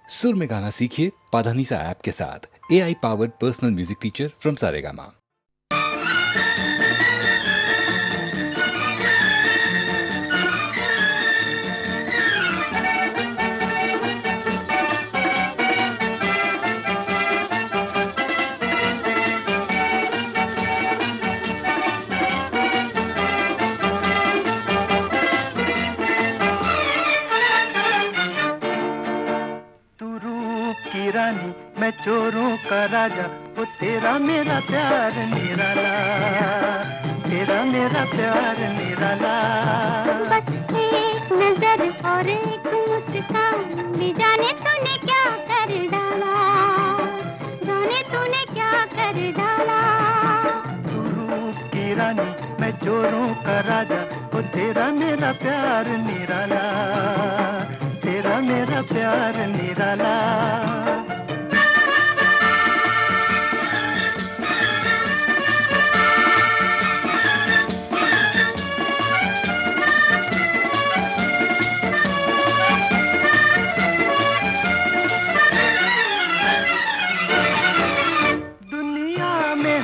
सुर में गाना सीखिए पाधानीसा ऐप के साथ। AI powered personal music teacher from Saregama. रानी मैं चोरों का राजा, वो तेरा मेरा प्यार निराला, तेरा मेरा प्यार निराला। बस एक नजर और एक मुस्कान में जाने तूने क्या कर डाला, जाने तूने क्या कर डाला। तू रूप की रानी मैं चोरों का राजा, वो तेरा मेरा प्यार निराला, तेरा मेरा प्यार निराला।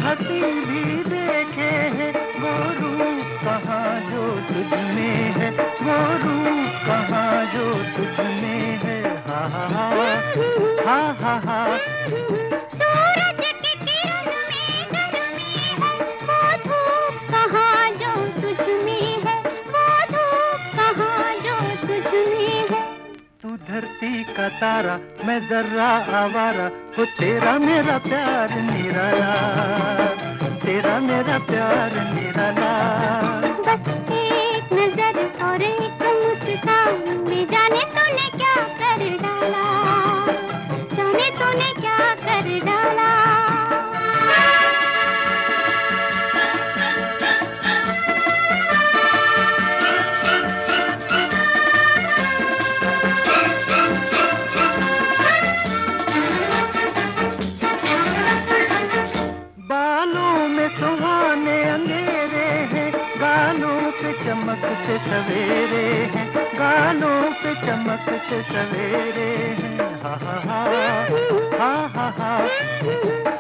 हंसी भी देखे हैं वो रूप कहाँ जो तुझ में है, वो रूप कहाँ जो तुझ में है। हा हा हा हा हा हा। सूरज की किरण में गर्मी है, वो धूप कहाँ जो तुझ में है, वो धूप कहाँ जो तुझ में है। तू धरती का तारा मैं जर्रा आवारा, वो तेरा मेरा प्यार निराला, तेरा मेरा प्यार निराला। बस एक नजर और एक मुस्कान में जाने तूने क्या कर डाला, जाने तूने क्या कर डाला। सुहाने अंधेरे हैं, गालों पे चमकते सवेरे हैं, गालों पे चमकते सवेरे हैं। हा हा हा हा हा हा।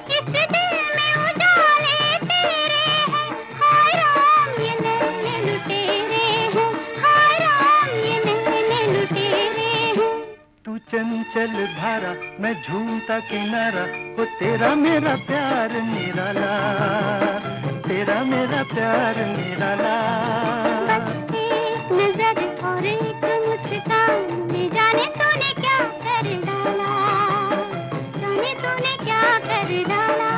इस दिल में उजाले तेरे हैं, हाय राम ये नैने लुटेरे हैं, हाय राम ये नैने लुटेरे हैं। तू चंचल धारा मैं झूमता किनारा, वो तेरा मेरा प्यार निराला, तेरा मेरा प्यार निराला। बस एक नजर और एक मुस्कान में जाने तूने क्या कर डाला, जाने तूने क्या कर डाला।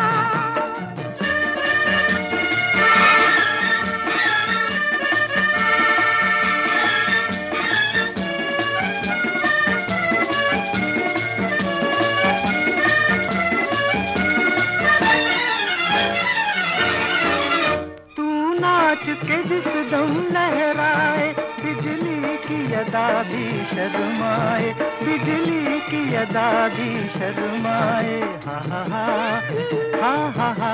के जिस दम लहराए, बिजली की अदा भी शर्माए, बिजली की अदा भी शर्माए। हा हा हा हा हा हा।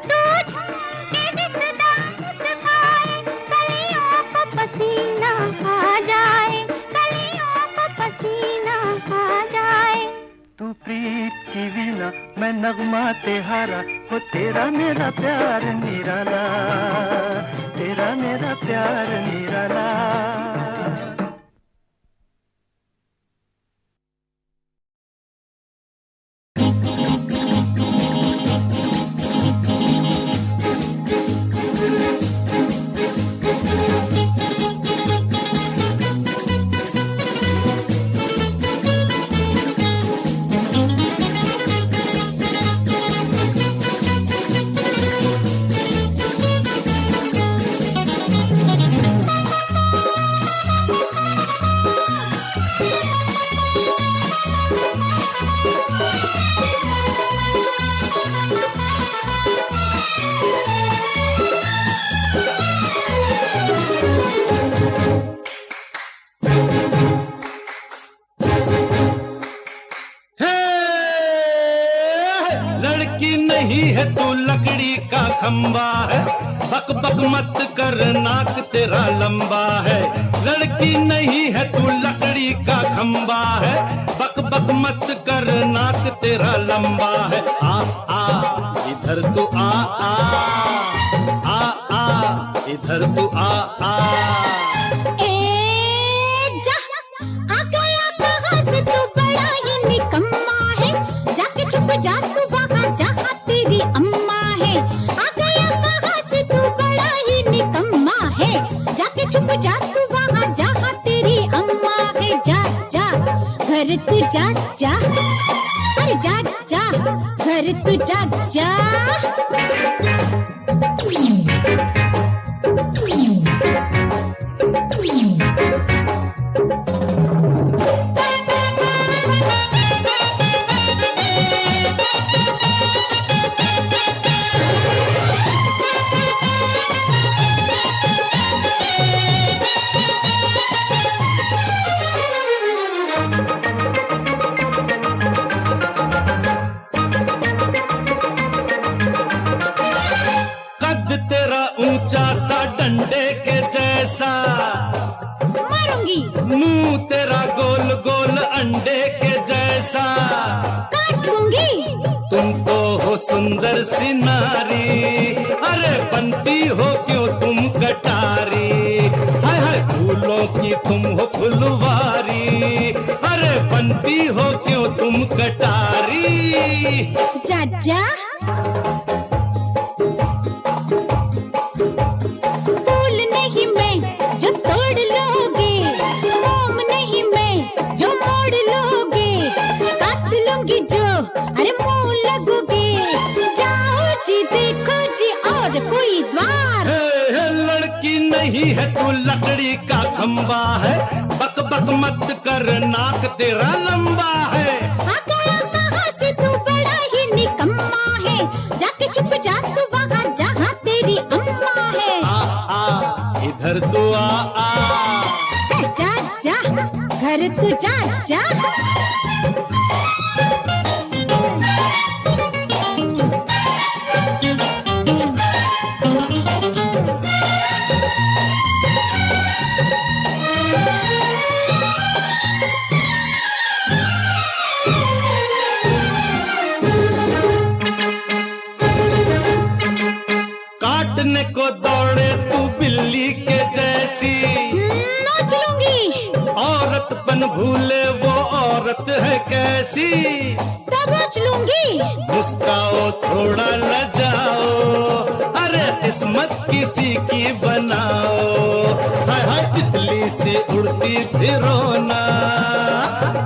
तू झुमके जिस दम मुस्काए, कलियों को पसीना आ जाए, कलियों को पसीना आ जाए। तू प्रीत की वीणा मैं नगमा तेहारा, वो तेरा मेरा प्यार निराला, तेरा मेरा प्यार निराला। नहीं है तू लकड़ी का खंबा है, बक बक मत कर नाक तेरा लंबा है। लड़की नहीं है तू लकड़ी का खंबा है, बक बक मत कर नाक तेरा लंबा है। आ आ इधर तू आ आ आ आ इधर तू आ आ। छुप जा तू वहाँ जहाँ तेरी अम्मा है। आ गया कहाँ से तू बड़ा ही निकम्मा है। जाके छुप जा तू वहाँ जहाँ तेरी अम्मा है। जा जा घर तू जा जा, अरे जा जा घर तू जा जा। ऊंचा सा डंडे के जैसा, मारूंगी मुंह तेरा गोल गोल अंडे के जैसा, काटूंगी। तुम तो हो सुंदर सी नारी, अरे बनती हो क्यों तुम कटारी। हाय हाय फूलों की तुम हो फुलवारी, अरे बनती हो क्यों तुम कटारी। जा जा नहीं है तू लकड़ी का खंबा है, बक बक मत कर नाक तेरा लंबा है। आ गया कहाँ से तू बड़ा ही निकम्मा है। जाके छुप जा तू वहाँ जहाँ तेरी अम्मा है। आ आ इधर तू आ आ, जा जा घर तू जा जा। काटने को दौड़े तू बिल्ली के जैसी, नाच लूंगी। औरतपन भूले वो औरत है कैसी, दबोच लूंगी। मुस्काओ थोड़ा लजाओ, अरे किस्मत किसी की बनाओ। हाय हाय तितली से उड़ती फिरो ना,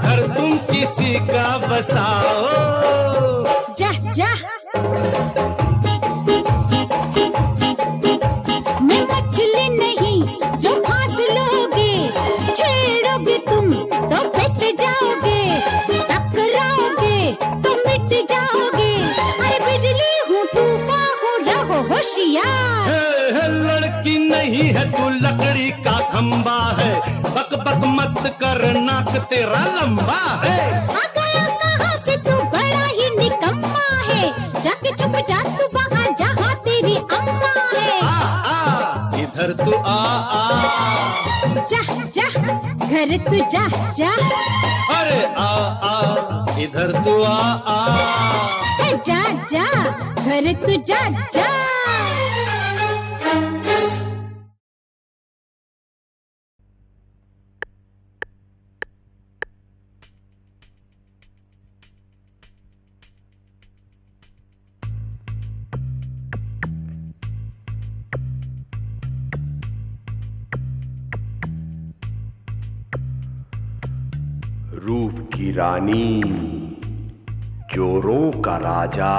घर तुम किसी का बसाओ। जा जा तुम तो पिट जाओगे, टकराओगे तो मिट जाओगे। अरे बिजली हूँ तूफान हूँ रहो होशियार। लड़की नहीं है तू लकड़ी का खंबा है, बक बक मत कर नाक तेरा लंबा है। आ गया कहाँ से तू बड़ा ही निकम्मा है। जाके छुप जा तू वहाँ जहाँ तेरी अम्मा है। आ आ इधर तू आ आ, जा जा घर तू जा जा। अरे आ आ इधर तू आ आ, जा जा घर तू जा जा। रूप की रानी, जोरों का राजा,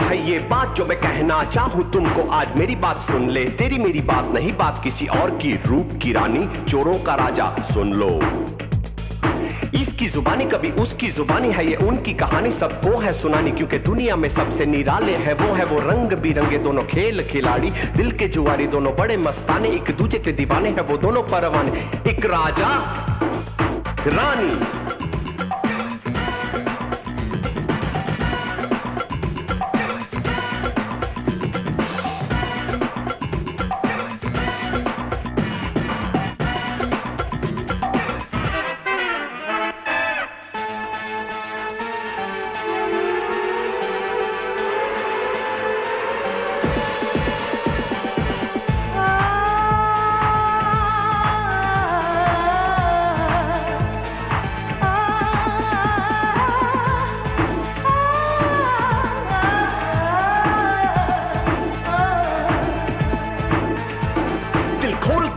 है ये बात जो मैं कहना चाहूँ तुमको, आज मेरी बात सुन ले। तेरी मेरी बात नहीं, बात किसी और की। रूप की रानी, चोरों का राजा, सुन लो। इसकी जुबानी कभी उसकी जुबानी है, ये उनकी कहानी सबको है सुनानी। क्योंकि दुनिया में सबसे निराले है वो रंग बिरंगे दोनों खेल खिलाड़ी। दिल के जुआरी दोनों बड़े मस्ताने, एक दूजे के दीवाने हैं वो दोनों परवाने। एक राजा रानी।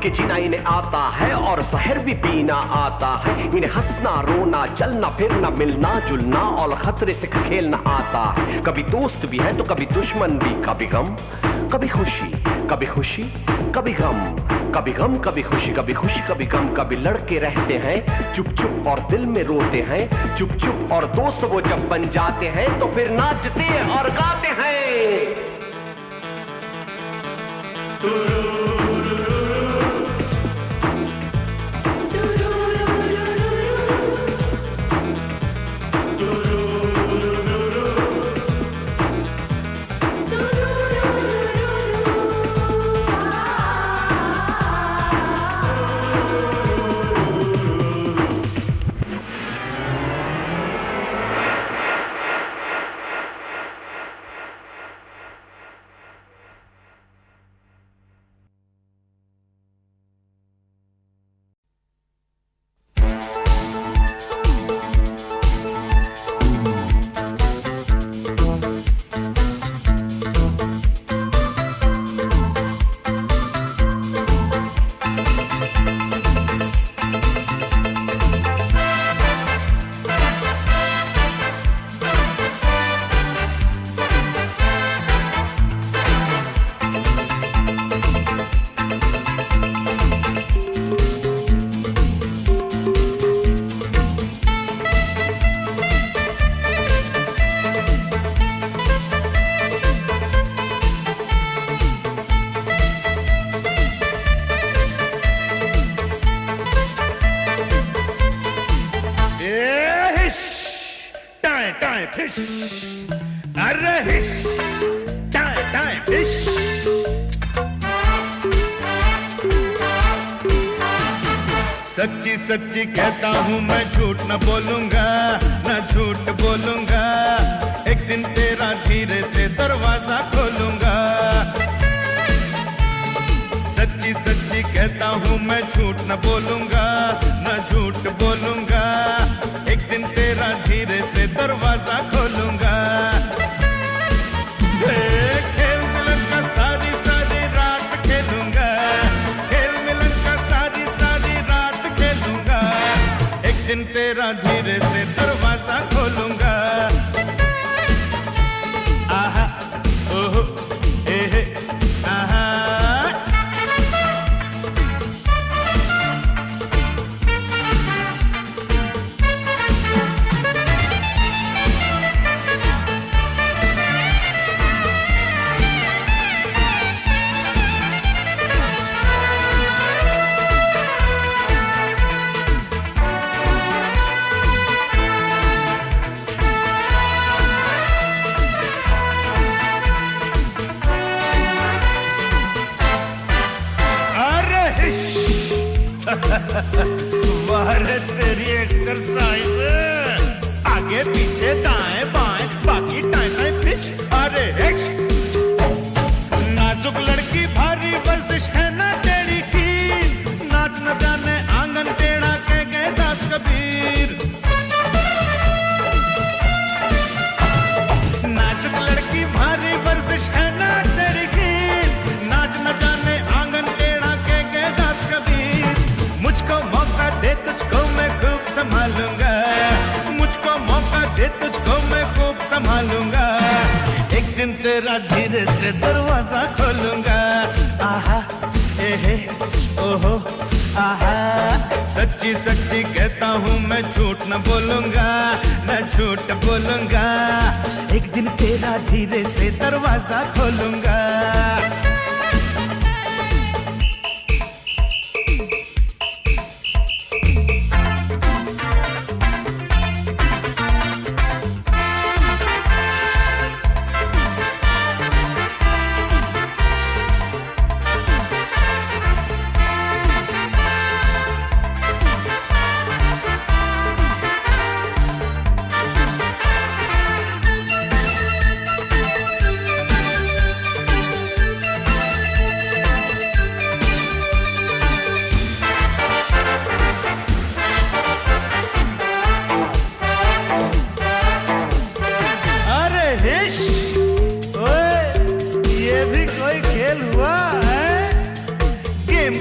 के जीना इन्हें आता है और शहर भी पीना आता है। इन्हें हंसना रोना चलना फिरना मिलना जुलना और खतरे से खेलना आता है। कभी दोस्त भी है तो कभी दुश्मन भी, कभी गम कभी खुशी, कभी खुशी कभी गम, कभी गम कभी खुशी, कभी खुशी कभी गम। कभी लड़के रहते हैं चुप चुप और दिल में रोते हैं चुप चुप, और दोस्त वो जब बन जाते हैं तो फिर नाचते और गाते हैं। सच्ची सच्ची कहता हूँ मैं, झूठ न बोलूंगा न झूठ बोलूंगा। एक दिन तेरा धीरे से दरवाजा खोलूंगा। सच्ची सच्ची कहता हूँ मैं, झूठ न बोलूंगा न झूठ बोलूंगा। एक दिन तेरा धीरे से दरवाजा खोलूंगा। खेल मिलन का सारी सारी रात खेलूंगा, खेल मिलन का सारी सारी रात खेलूंगा। एक दिन तेरा धीरे से दरवाजा खोलूंगा। आहा ओहो एहे आहा। वाह तेरी एक्सरसाइज, आगे पीछे दाएं बाएं बाकी टाइम टाइम फिश। अरे नाजुक लड़की भारी वर्जिश है ना तेरी की, नाच न जाने आंगन टेढ़ा के गए दास कबीर। नाजुक लड़की भारी वर्जिश है ना तेरी की, नाच न जाने आंगन टेढ़ा के गए दास कबीर। मुझको मौका दे तुझको मैं खूब संभालूंगा। दिन तेरा धीरे से दरवाजा खोलूंगा। आहा एहे ओहो आहा, सच्ची सच्ची कहता हूँ मैं झूठ न बोलूंगा, मैं झूठ बोलूंगा। एक दिन तेरा धीरे से दरवाजा खोलूंगा।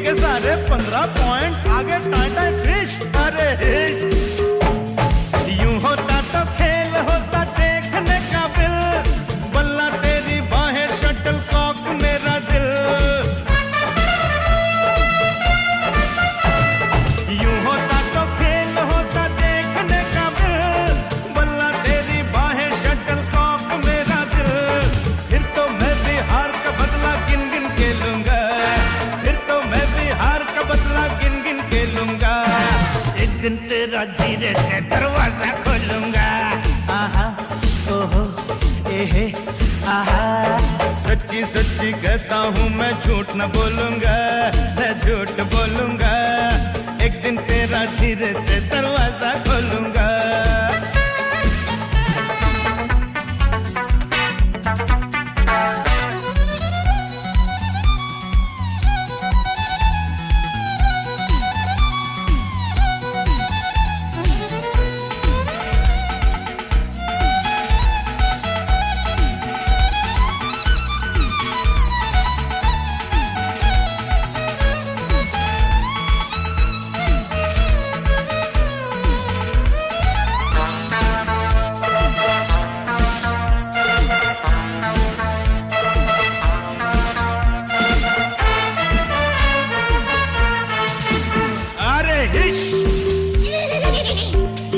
के सारे 15 पॉइंट आगे टाटा फिश। अरे यूं होता तो खेल होता देखने का बिल, बल्ला तेरी बाहें शटल कॉक मेरा दिल। यूं होता तो खेल होता देखने का बिल, बल्ला तेरी बाहें शटल कॉक मेरा दिल। फिर तो मैं भी हार का बदला गिन गिन के लूंगा, हार का बदला गिन गिन के लूंगा। एक दिन तेरा धीरे से दरवाजा खोलूंगा। आहा ओहो एहे आहा, सच्ची सच्ची कहता हूँ मैं झूठ न बोलूंगा, मैं झूठ बोलूंगा। एक दिन तेरा धीरे से दरवाजा खोलूंगा।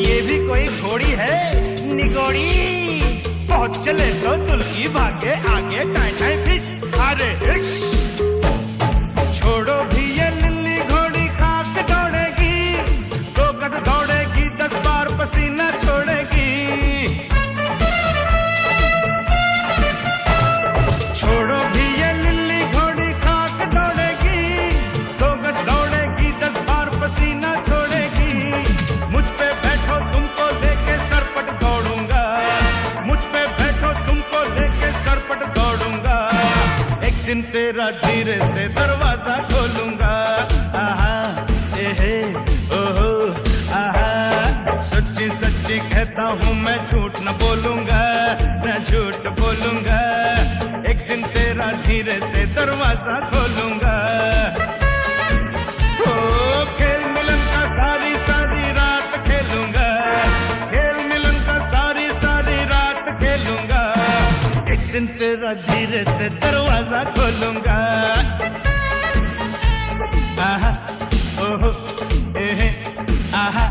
ये भी कोई घोड़ी है निगोड़ी, बहुत चले तो तुलकी भागे आगे टाइटाई फिश। अरे छोड़ो भी ये लिल्ली घोड़ी खाक दौड़ेगी, 2 गज दौड़ेगी 10 बार पसीना छोड़ेगी। छोड़ो भी ये लिल्ली घोड़ी खाक दौड़ेगी, 2 गज दौड़ेगी 10 बार पसीना छोड़ेगी। मुझ पे बैठो तुमको लेके सरपट दौड़ूंगा, मुझ पे बैठो तुमको लेके सरपट दौड़ूंगा। एक दिन तेरा धीरे से दरवाजा खोलूंगा। आहा एहे ओहो आहा, सच्ची सच्ची कहता हूँ मैं झूठ न बोलूंगा, मैं झूठ बोलूंगा। एक दिन तेरा धीरे से दरवाजा खोलूंगा। खेल मिलन का सारी सारी रात खेलूंगा, खेल मिलन का सारी सारी रात खेलूंगा। एक दिन तेरा धीरे से दरवाजा खोलूंगा। आहा ओहो एहे आहा।